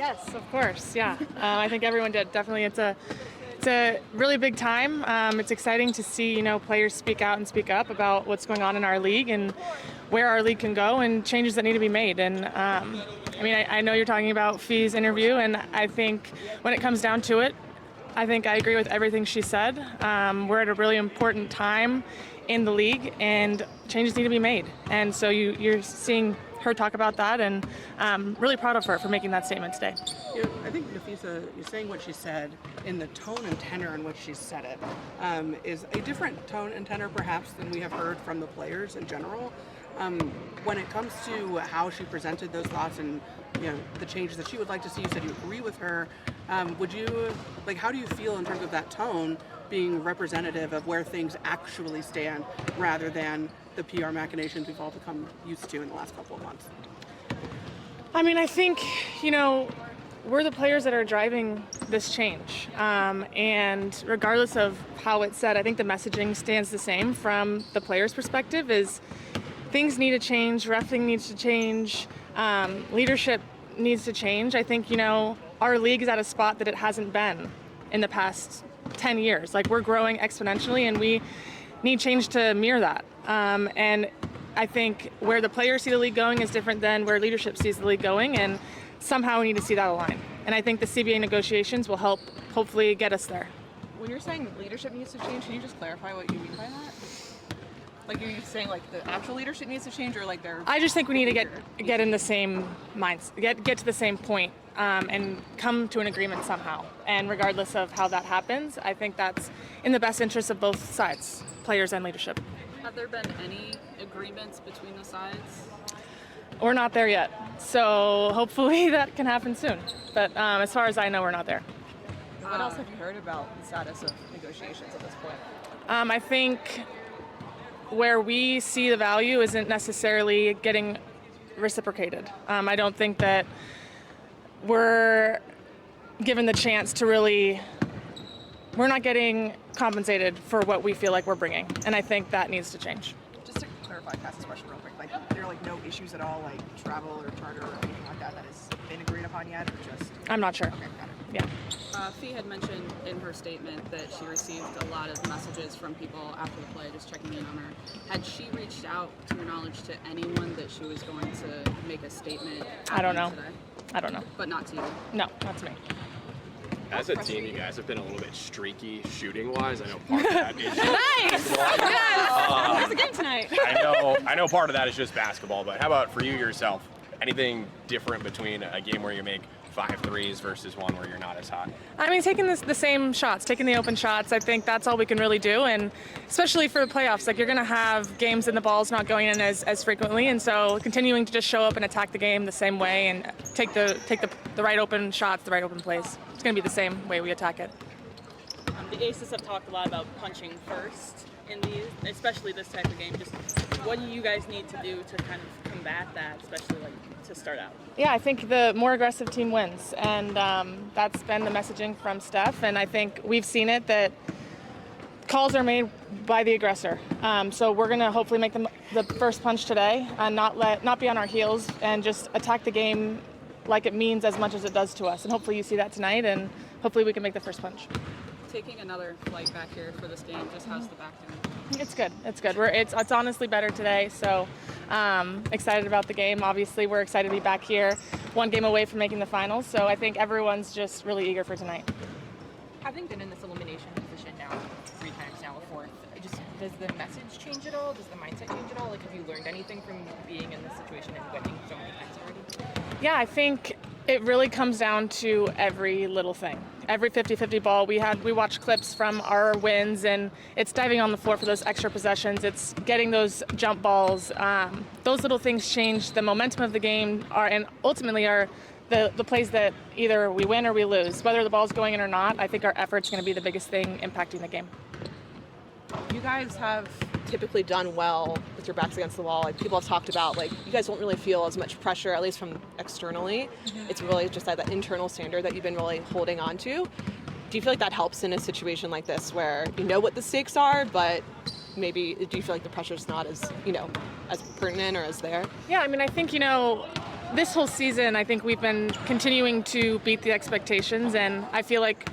Yes, of course. Yeah, I think everyone did. Definitely, it's a really big time. It's exciting to see players speak out and speak up about what's going on in our league and where our league can go and changes that need to be made. And I know you're talking about Fee's interview, and I think when it comes down to it, I think I agree with everything she said. We're at a really important time in the league, and changes need to be made. And so you're seeing her talk about that, and I'm really proud of her for making that statement today. I think Nafisa, you're saying what she said in the tone and tenor in which she said it is a different tone and tenor perhaps than we have heard from the players in general. When it comes to how she presented those thoughts and the changes that she would like to see, you said you agree with her. How do you feel in terms of that tone being representative of where things actually stand rather than the PR machinations we've all become used to in the last couple of months? I think, we're the players that are driving this change. And regardless of how it's said, I think the messaging stands the same from the players' perspective is things need to change, reffing needs to change, leadership needs to change. I think, our league is at a spot that it hasn't been in the past 10 years. We're growing exponentially, and we need change to mirror that. And I think where the players see the league going is different than where leadership sees the league going, and somehow we need to see that align. And I think the CBA negotiations will help hopefully get us there. When you're saying leadership needs to change, can you just clarify what you mean by that? Are you saying the actual leadership needs to change, or their? I just think we need to get in the same minds, get to the same point, and come to an agreement somehow. And regardless of how that happens, I think that's in the best interest of both sides, players and leadership. Have there been any agreements between the sides? We're not there yet, so hopefully that can happen soon. But as far as I know, we're not there. What else have you heard about the status of negotiations at this point? I think where we see the value isn't necessarily getting reciprocated. I don't think that we're given the chance to we're not getting compensated for what we feel like we're bringing, and I think that needs to change. Just to clarify, pass this question real quick, there are no issues at all, travel or charter or anything like that has been agreed upon yet, or just? I'm not sure. Okay, got it. Yeah. Fee had mentioned in her statement that she received a lot of messages from people after the play, just checking in on her. Had she reached out, to your knowledge, to anyone that she was going to make a statement? I don't know. Today? I don't know. But not to you? No, not to me. As a team, you guys have been a little bit streaky shooting-wise. I know part of that is Nice! Yes! Where's the game tonight? I know part of that is just basketball, but how about for you yourself? Anything different between a game where you make 5 threes versus one where you're not as hot? Taking the same shots, taking the open shots, I think that's all we can really do, and especially for the playoffs, you're going to have games and the ball's not going in as frequently, and so continuing to just show up and attack the game the same way and take the right open shots, the right open plays. It's going to be the same way we attack it. The Aces have talked a lot about punching first in these, especially this type of game. Just what do you guys need to do to kind of combat that, especially to start out? Yeah, I think the more aggressive team wins, and that's been the messaging from Steph, and I think we've seen it that calls are made by the aggressor. So we're going to hopefully make the first punch today and not be on our heels and just attack the game like it means as much as it does to us. And hopefully you see that tonight, and hopefully we can make the first punch. Taking another flight back here for this game, just how's the back doing? It's good. It's good. It's honestly better today, so excited about the game. Obviously, we're excited to be back here, one game away from making the finals, so I think everyone's just really eager for tonight. Having been in this elimination position now 3 times now, a 4th, does the message change at all? Does the mindset change at all? Have you learned anything from being in this situation and winning so many times already? Yeah, I think it really comes down to every little thing. Every 50-50 ball, we watched clips from our wins, and it's diving on the floor for those extra possessions. It's getting those jump balls. Those little things change the momentum of the game and ultimately are the plays that either we win or we lose. Whether the ball's going in or not, I think our effort's going to be the biggest thing impacting the game. You guys have typically done well with your backs against the wall. People have talked about you guys don't really feel as much pressure, at least from externally. Mm-hmm. It's really just that internal standard that you've been really holding on to. Do you feel like that helps in a situation like this where you know what the stakes are, but maybe do you feel like the pressure's not as as pertinent or as there? Yeah, I think this whole season, I think we've been continuing to beat the expectations, and I feel like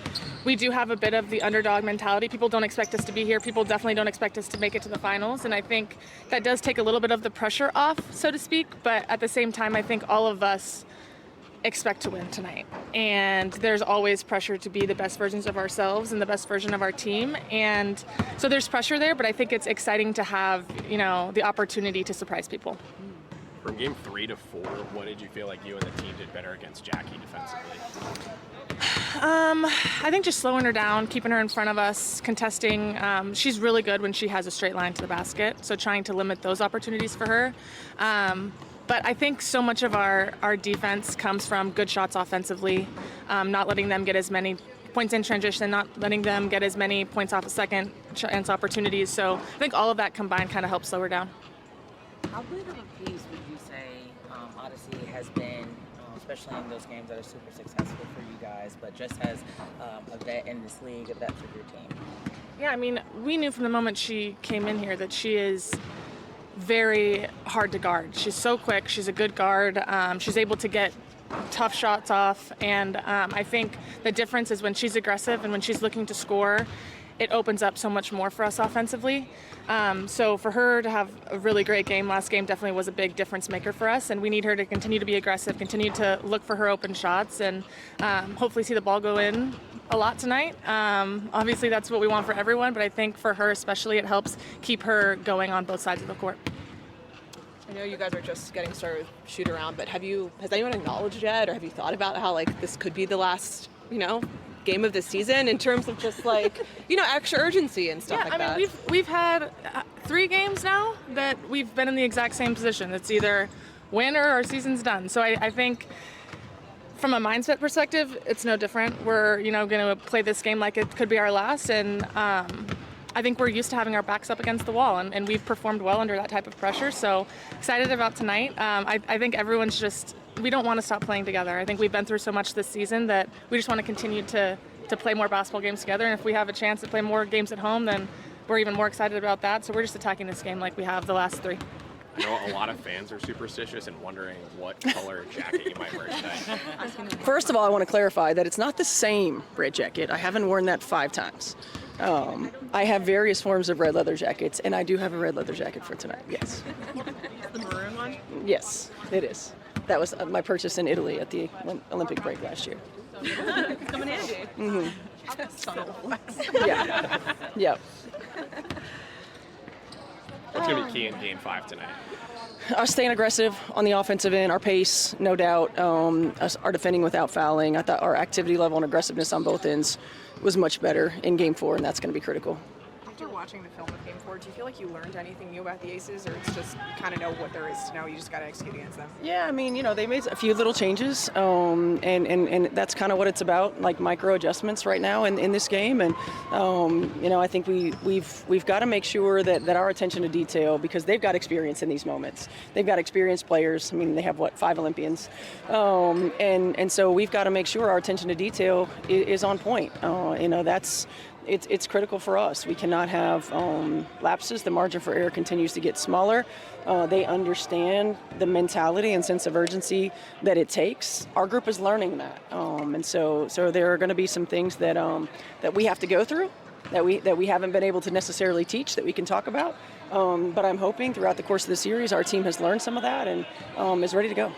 we do have a bit of the underdog mentality. People don't expect us to be here. People definitely don't expect us to make it to the finals, and I think that does take a little bit of the pressure off, so to speak, but at the same time, I think all of us expect to win tonight, and there's always pressure to be the best versions of ourselves and the best version of our team, and so there's pressure there, but I think it's exciting to have, you know, the opportunity to surprise people. From game 3 to 4, what did you feel like you and the team did better against Jackie defensively? I think just slowing her down, keeping her in front of us, contesting. She's really good when she has a straight line to the basket, so trying to limit those opportunities for her. But I think so much of our defense comes from good shots offensively, not letting them get as many points in transition, not letting them get as many points off a second chance opportunities. So I think all of that combined kind of helps slow her down. How big of a piece would you say Odyssey has been, especially in those games that are super successful for you guys, but just as a vet in this league, a vet for your team? Yeah, I mean, we knew from the moment she came in here that she is very hard to guard. She's so quick. She's a good guard. She's able to get tough shots off. And I think the difference is when she's aggressive and when she's looking to score, it opens up so much more for us offensively. So for her to have a really great game last game definitely was a big difference maker for us. And we need her to continue to be aggressive, continue to look for her open shots, and hopefully see the ball go in a lot tonight. Obviously that's what we want for everyone, but I think for her especially it helps keep her going on both sides of the court. I know you guys are just getting started with Shootaround, but has anyone acknowledged yet, or have you thought about how like this could be the last, game of the season in terms of just like, extra urgency and stuff like that? I mean, we've had 3 games now that we've been in the exact same position. It's either win or our season's done. So I think from a mindset perspective, it's no different. We're, going to play this game like it could be our last, and I think we're used to having our backs up against the wall, and we've performed well under that type of pressure. So excited about tonight. I think everyone's we don't want to stop playing together. I think we've been through so much this season that we just want to continue to play more basketball games together. And if we have a chance to play more games at home, then we're even more excited about that. So we're just attacking this game like we have the last 3. I know a lot of fans are superstitious and wondering what color jacket you might wear tonight. First of all, I want to clarify that it's not the same red jacket. I haven't worn that 5 times. I have various forms of red leather jackets, and I do have a red leather jacket for tonight, yes. The maroon one? Yes, it is. That was my purchase in Italy at the Olympic break last year. It's coming handy. Mm-hmm. Yeah. Yep. What's going to be key in game 5 tonight? Us staying aggressive on the offensive end, our pace, no doubt. Us our defending without fouling. I thought our activity level and aggressiveness on both ends was much better in game 4, and that's going to be critical. After watching the film of Game 4, do you feel like you learned anything new about the Aces, or it's just you kind of know what there is to know, you just got to execute against them? Yeah, I mean, they made a few little changes, and that's kind of what it's about, like micro adjustments right now in this game. And I think we've got to make sure that our attention to detail, because they've got experience in these moments. They've got experienced players. I mean, they have 5 Olympians, and so we've got to make sure our attention to detail is on point. It's critical for us. We cannot have lapses. The margin for error continues to get smaller. They understand the mentality and sense of urgency that it takes. Our group is learning that, and so there are going to be some things that we have to go through that we haven't been able to necessarily teach that we can talk about. But I'm hoping throughout the course of the series, our team has learned some of that and is ready to go.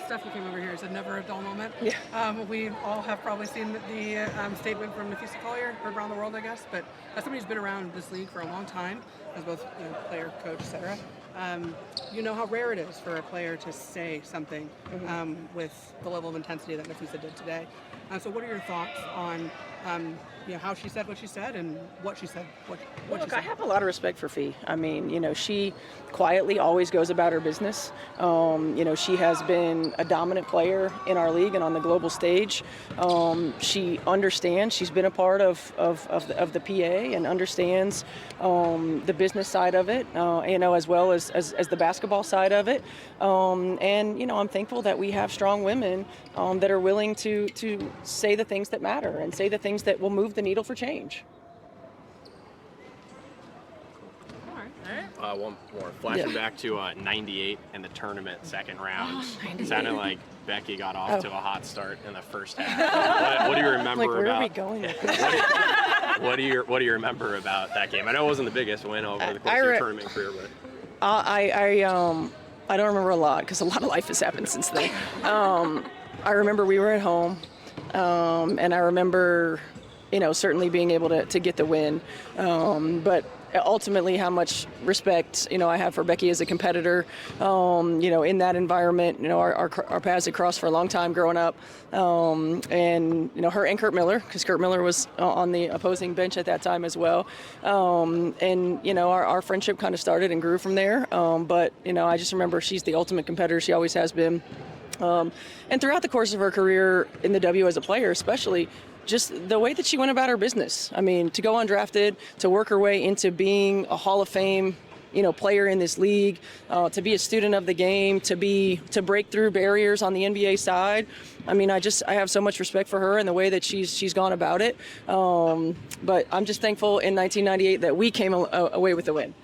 Stephanie came over here and said never a dull moment. Yeah. We all have probably seen the statement from Nafisa Collier, heard around the world, I guess, but as somebody who's been around this league for a long time, as both player, coach, etc., you know how rare it is for a player to say something with the level of intensity that Nafisa did today. So what are your thoughts on how she said what she said and what she said? Look, I have a lot of respect for Fee. I mean, she quietly always goes about her business. She has been a dominant player in our league and on the global stage. She understands. She's been a part of the PA and understands the business side of it, as well as the basketball side of it. I'm thankful that we have strong women that are willing to say the things that matter and say the things that will move the needle for change. All right. One more. Flashing back to 98 in the tournament second round. Sounded like Becky got off to a hot start in the first half. What do you remember Like, where about? are we going with this? What do you remember about that game? I know it wasn't the biggest win over the course of your tournament career, but I don't remember a lot because a lot of life has happened since then. I remember we were at home, and I remember, certainly being able to get the win, but ultimately how much respect, I have for Becky as a competitor, in that environment. Our paths had crossed for a long time growing up, and, her and Kurt Miller, because Kurt Miller was on the opposing bench at that time as well. And, our friendship kind of started and grew from there. But, I just remember she's the ultimate competitor. She always has been. And throughout the course of her career in the W as a player, especially, just the way that she went about her business. I mean, to go undrafted, to work her way into being a Hall of Fame, player in this league, to be a student of the game, to break through barriers on the NBA side. I mean, I have so much respect for her and the way that she's gone about it. But I'm just thankful in 1998 that we came away with the win.